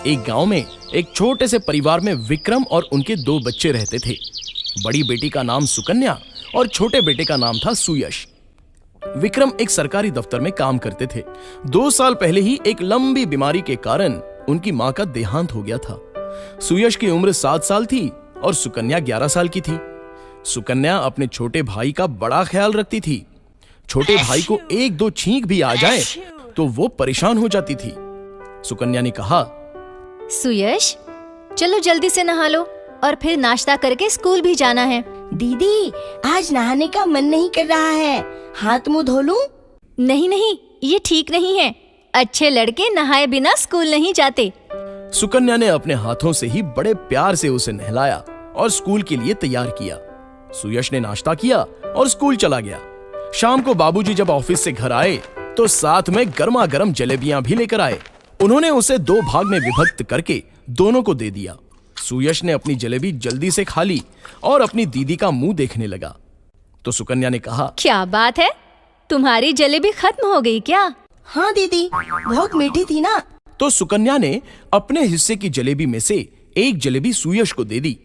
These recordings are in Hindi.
एक गांव में एक छोटे से परिवार में विक्रम और उनके 2 बच्चे रहते थे। बड़ी बेटी का नाम सुकन्या और छोटे बेटे का नाम था सुयश। विक्रम एक सरकारी दफ्तर में काम करते थे। 2 साल पहले ही एक लंबी बीमारी के कारण उनकी मां का देहांत हो गया था। सुयश की उम्र 7 साल थी और सुकन्या 11 साल की थी। सुकन्या अपने छोटे भाई का बड़ा ख्याल रखती थी। छोटे भाई को 1-2 छींक भी आ जाए तो वो परेशान हो जाती थी। सुकन्या ने कहा, सुयश, चलो जल्दी से नहा लो और फिर नाश्ता करके स्कूल भी जाना है। दीदी, आज नहाने का मन नहीं कर रहा है, हाथ मुंह धो लूं? नहीं नहीं, ये ठीक नहीं है। अच्छे लड़के नहाए बिना स्कूल नहीं जाते। सुकन्या ने अपने हाथों से ही बड़े प्यार से उसे नहलाया और स्कूल के लिए तैयार किया। सुयश ने नाश्ता किया और स्कूल चला गया। शाम को बाबूजी जब ऑफिस से घर आए तो साथ में गर्मा गर्म जलेबियां भी लेकर आए। उन्होंने उसे 2 भाग में विभक्त करके दोनों को दे दिया। सुयश ने अपनी जलेबी जल्दी से खा ली और अपनी दीदी का मुंह देखने लगा। तो सुकन्या ने कहा, क्या बात है, तुम्हारी जलेबी खत्म हो गई क्या? हाँ दीदी, बहुत मीठी थी ना। तो सुकन्या ने अपने हिस्से की जलेबी में से एक जलेबी सुयश को दे दी।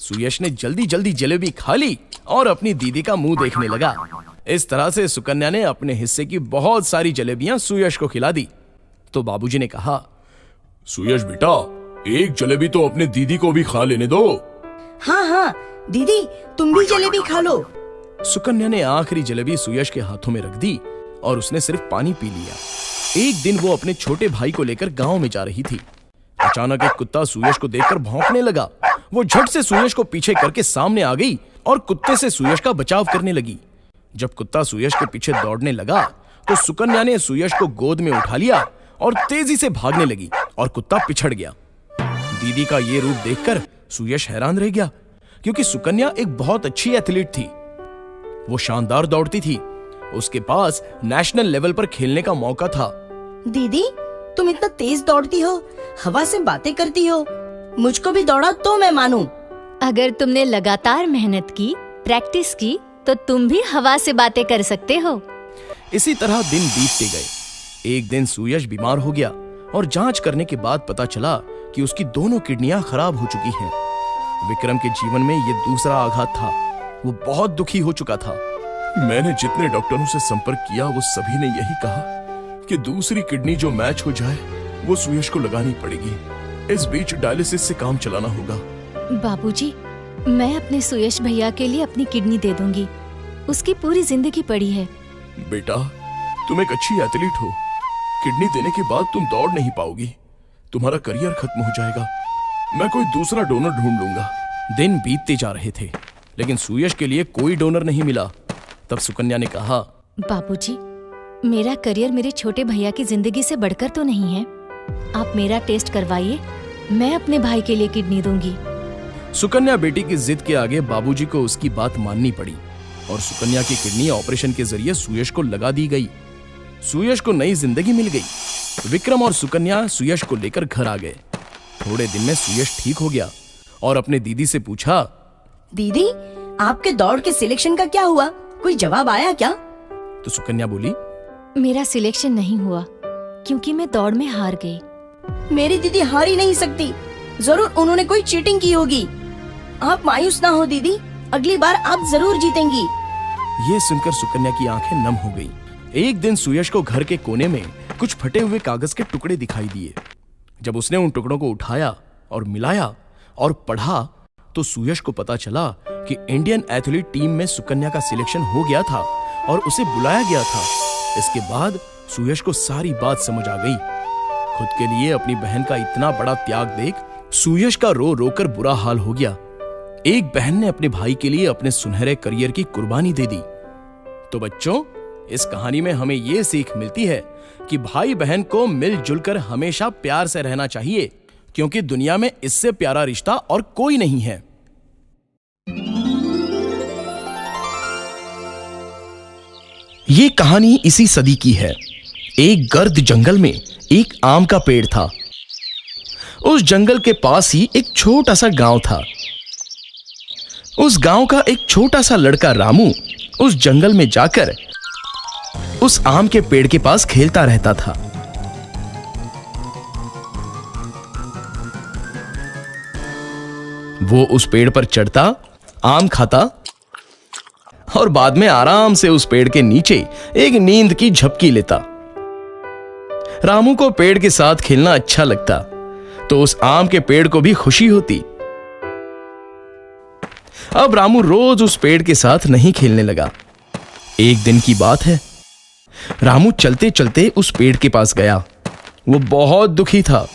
सुयश ने जल्दी जल्दी जलेबी खा ली और अपनी दीदी का मुंह देखने लगा। इस तरह से सुकन्या ने अपने हिस्से की बहुत सारी जलेबियां सुयश को खिला दी। तो बाबूजी ने कहा, सुयश बेटा, एक जलेबी तो अपने दीदी को भी खा लेने दो। हाँ हाँ दीदी, तुम भी जलेबी खा लो। सुकन्या ने आखिरी जलेबी सुयश के हाथों में रख दी और उसने सिर्फ पानी पी लिया। एक दिन वो अपने छोटे भाई को लेकर गांव में जा रही थी। अचानक एक कुत्ता सुयश को देखकर भौंकने लगा। वो झट से सुयश को पीछे करके सामने आ गई और कुत्ते से सुयश का बचाव करने लगी। जब कुत्ता सुयश के पीछे दौड़ने लगा तो सुकन्या ने सुयश को गोद में उठा लिया और तेजी से भागने लगी और कुत्ता पिछड़ गया। दीदी का ये रूप देखकर सुयश हैरान रह गया, क्योंकि सुकन्या एक बहुत अच्छी एथलीट थी। वो शानदार दौड़ती थी। उसके पास नेशनल लेवल पर खेलने का मौका था। दीदी, तुम इतना तेज दौड़ती हो, हवा से बातें करती हो, मुझको भी दौड़ा तो मैं मानूं। अगर तुमने लगातार मेहनत की, प्रैक्टिस की, तो तुम भी हवा से बातें कर सकते हो। इसी तरह दिन बीतते गए। एक दिन सुयश बीमार हो गया और जांच करने के बाद पता चला कि उसकी दोनों किडनियां खराब हो चुकी हैं। विक्रम के जीवन में ये दूसरा आघात था। वो बहुत दुखी हो चुका था। मैंने जितने डॉक्टरों से संपर्क किया वो सभी ने यही कहा कि दूसरी किडनी जो मैच हो जाए वो सुयश को लगानी पड़ेगी। इस बीच डायलिसिस से काम चलाना होगा। बाबूजी, मैं अपने सुयश भैया के लिए अपनी किडनी दे दूंगी। उसकी पूरी जिंदगी पड़ी है। बेटा, तुम एक अच्छी एथलीट हो। किडनी देने के बाद तुम दौड़ नहीं पाओगी, तुम्हारा करियर खत्म हो जाएगा। मैं कोई दूसरा डोनर ढूंढ लूंगा। दिन बीतते जा रहे थे, लेकिन सुयश के लिए कोई डोनर नहीं मिला। तब सुकन्या ने कहा, बाबूजी, मेरा करियर मेरे छोटे भैया की जिंदगी से बढ़कर तो नहीं है। आप मेरा टेस्ट करवाइए, मैं अपने भाई के लिए किडनी दूंगी। सुकन्या बेटी की जिद के आगे बाबूजी को उसकी बात माननी पड़ी और सुकन्या की किडनी ऑपरेशन के जरिए सुयश को लगा दी गई। सुयश को नई जिंदगी मिल गई। विक्रम और सुकन्या सुयश को लेकर घर आ गए। थोड़े दिन में सुयश ठीक हो गया और अपने दीदी से पूछा, दीदी, आपके दौड़ के सिलेक्शन का क्या हुआ? कोई जवाब आया क्या? तो सुकन्या बोली, मेरा सिलेक्शन नहीं हुआ क्योंकि मैं दौड़ में हार गई। मेरी दीदी हार ही नहीं सकती, जरूर उन्होंने कोई चीटिंग की होगी। आप मायूस ना हो दीदी, अगली बार आप जरूर जीतेंगी। ये सुनकर सुकन्या की आंखें नम हो गई। एक दिन सुयश को घर के कोने में कुछ फटे हुए कागज के टुकड़े दिखाई दिए। जब उसने उन टुकड़ों को उठाया और मिलाया और पढ़ा तो सुयश को पता चला कि इंडियन एथलीट टीम में सुकन्या का सिलेक्शन हो गया था और उसे बुलाया गया था। इसके बाद सुयश को सारी बात समझ आ गई। खुद के लिए अपनी बहन का इतना बड़ा त्याग देख सुयश का रो रोकर बुरा हाल हो गया। एक बहन ने अपने भाई के लिए अपने सुनहरे करियर की कुर्बानी दे दी। तो बच्चों, इस कहानी में हमें यह सीख मिलती है कि भाई बहन को मिलजुल कर हमेशा प्यार से रहना चाहिए, क्योंकि दुनिया में इससे प्यारा रिश्ता और कोई नहीं है। ये कहानी इसी सदी की है। एक गर्द जंगल में एक आम का पेड़ था। उस जंगल के पास ही एक छोटा सा गांव था। उस गांव का एक छोटा सा लड़का रामू उस जंगल में जाकर उस आम के पेड़ के पास खेलता रहता था। वो उस पेड़ पर चढ़ता, आम खाता और बाद में आराम से उस पेड़ के नीचे एक नींद की झपकी लेता। रामू को पेड़ के साथ खेलना अच्छा लगता, तो उस आम के पेड़ को भी खुशी होती। अब रामू रोज उस पेड़ के साथ नहीं खेलने लगा। एक दिन की बात है, रामू चलते चलते उस पेड़ के पास गया। वो बहुत दुखी था।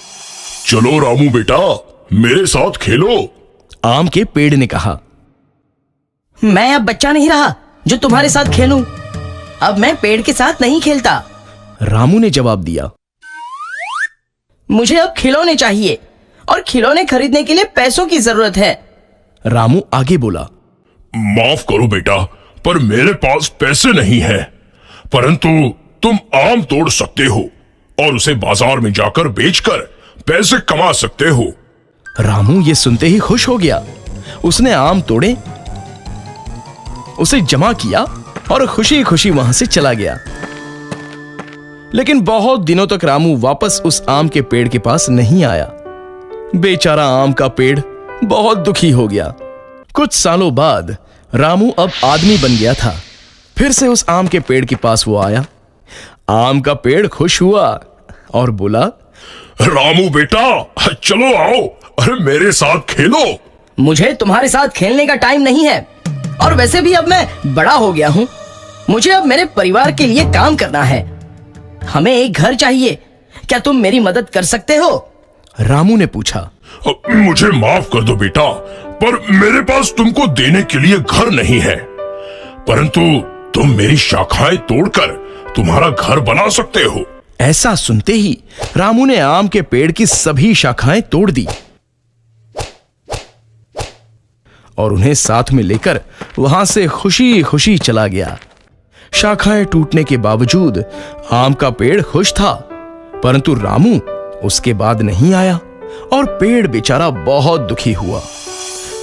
चलो रामू बेटा, मेरे साथ खेलो। आम के पेड़ ने कहा। मैं अब बच्चा नहीं रहा जो तुम्हारे साथ खेलूं। अब मैं पेड़ के साथ नहीं खेलता। रामू ने जवाब दिया। मुझे अब खिलौने चाहिए और खिलौने खरीदने के लिए पैसों की जरूरत है। रामू आगे बोला। माफ करो बेटा, पर मेरे पास पैसे नहीं है, परंतु तुम आम तोड़ सकते हो और उसे बाजार में जाकर बेचकर पैसे कमा सकते हो। रामू ये सुनते ही खुश हो गया। उसने आम तोड़े, उसे जमा किया और खुशी खुशी वहां से चला गया। लेकिन बहुत दिनों तक रामू वापस उस आम के पेड़ के पास नहीं आया। बेचारा आम का पेड़ बहुत दुखी हो गया। कुछ सालों बाद रामू अब आदमी बन गया था। फिर से उस आम के पेड़ के पास वो आया। आम का पेड़ खुश हुआ और बोला, रामू बेटा, चलो आओ, अरे मेरे साथ खेलो। मुझे तुम्हारे साथ खेलने का टाइम नहीं है, और वैसे भी अब मैं बड़ा हो गया हूँ। मुझे अब मेरे परिवार के लिए काम करना है। हमें एक घर चाहिए। क्या तुम मेरी मदद कर सकते हो? रामू ने पूछा। मुझे माफ कर दो बेटा, पर मेरे पास तुमको देने के लिए घर नहीं है, परंतु तुम मेरी शाखाएं तोड़कर तुम्हारा घर बना सकते हो। ऐसा सुनते ही रामू ने आम के पेड़ की सभी शाखाएं तोड़ दी और उन्हें साथ में लेकर वहां से खुशी खुशी चला गया। शाखाएं टूटने के बावजूद आम का पेड़ खुश था, परंतु रामू उसके बाद नहीं आया और पेड़ बेचारा बहुत दुखी हुआ।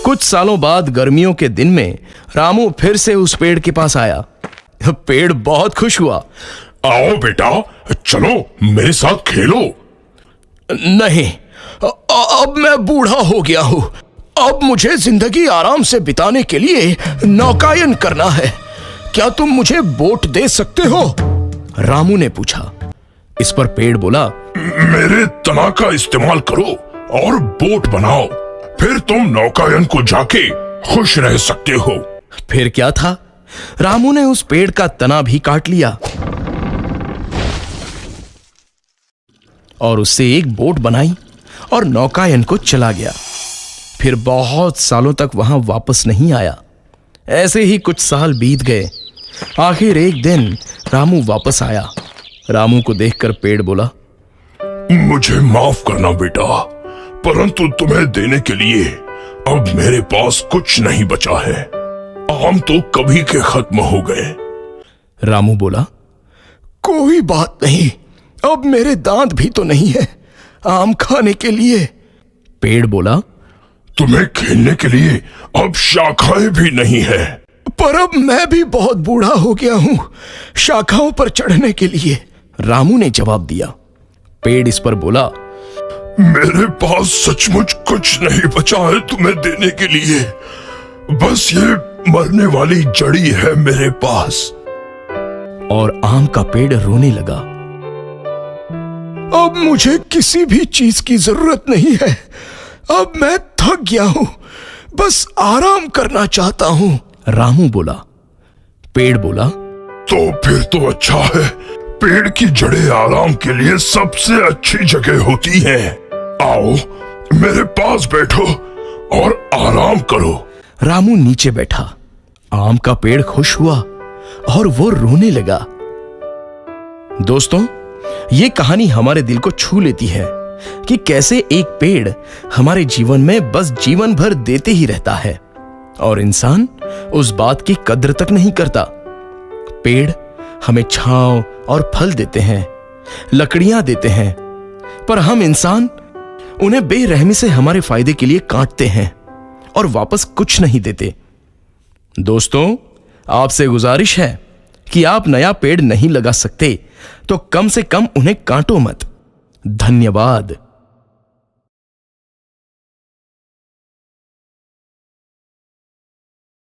कुछ सालों बाद गर्मियों के दिन में रामू फिर से उस पेड़ के पास आया। पेड़ बहुत खुश हुआ। आओ बेटा, चलो मेरे साथ खेलो। नहीं, अब मैं बूढ़ा हो गया हूं। अब मुझे जिंदगी आराम से बिताने के लिए नौकायन करना है। क्या तुम मुझे बोट दे सकते हो? रामू ने पूछा। इस पर पेड़ बोला, मेरे तना का इस्तेमाल करो और बोट बनाओ, फिर तुम नौकायन को जाके खुश रह सकते हो। फिर क्या था, रामू ने उस पेड़ का तना भी काट लिया और उससे एक बोट बनाई और नौकायन को चला गया। फिर बहुत सालों तक वहां वापस नहीं आया। ऐसे ही कुछ साल बीत गए। आखिर एक दिन रामू वापस आया। रामू को देखकर पेड़ बोला, मुझे माफ करना बेटा, परंतु तुम्हें देने के लिए अब मेरे पास कुछ नहीं बचा है। आम तो कभी के खत्म हो गए। रामू बोला, कोई बात नहीं, अब मेरे दांत भी तो नहीं है आम खाने के लिए। पेड़ बोला, तुम्हें खेलने के लिए अब शाखाएं भी नहीं है। पर अब मैं भी बहुत बूढ़ा हो गया हूं शाखाओं पर चढ़ने के लिए। रामू ने जवाब दिया। पेड़ इस पर बोला, मेरे पास सचमुच कुछ नहीं बचा है तुम्हें देने के लिए। बस ये मरने वाली जड़ी है मेरे पास। और आम का पेड़ रोने लगा। अब मुझे किसी भी चीज की जरूरत नहीं है। अब मैं थक गया हूं, बस आराम करना चाहता हूं। रामू बोला। पेड़ बोला, तो फिर तो अच्छा है। पेड़ की जड़ें आराम के लिए सबसे अच्छी जगह होती हैं। आओ मेरे पास बैठो और आराम करो। रामू नीचे बैठा। आम का पेड़ खुश हुआ और वो रोने लगा। दोस्तों, ये कहानी हमारे दिल को छू लेती है कि कैसे एक पेड़ हमारे जीवन में बस जीवन भर देते ही रहता है और इंसान उस बात की कद्र तक नहीं करता। पेड़ हमें छांव और फल देते हैं, लकड़ियां देते हैं, पर हम इंसान उन्हें बेरहमी से हमारे फायदे के लिए काटते हैं और वापस कुछ नहीं देते। दोस्तों, आपसे गुजारिश है कि आप नया पेड़ नहीं लगा सकते तो कम से कम उन्हें काटो मत। धन्यवाद।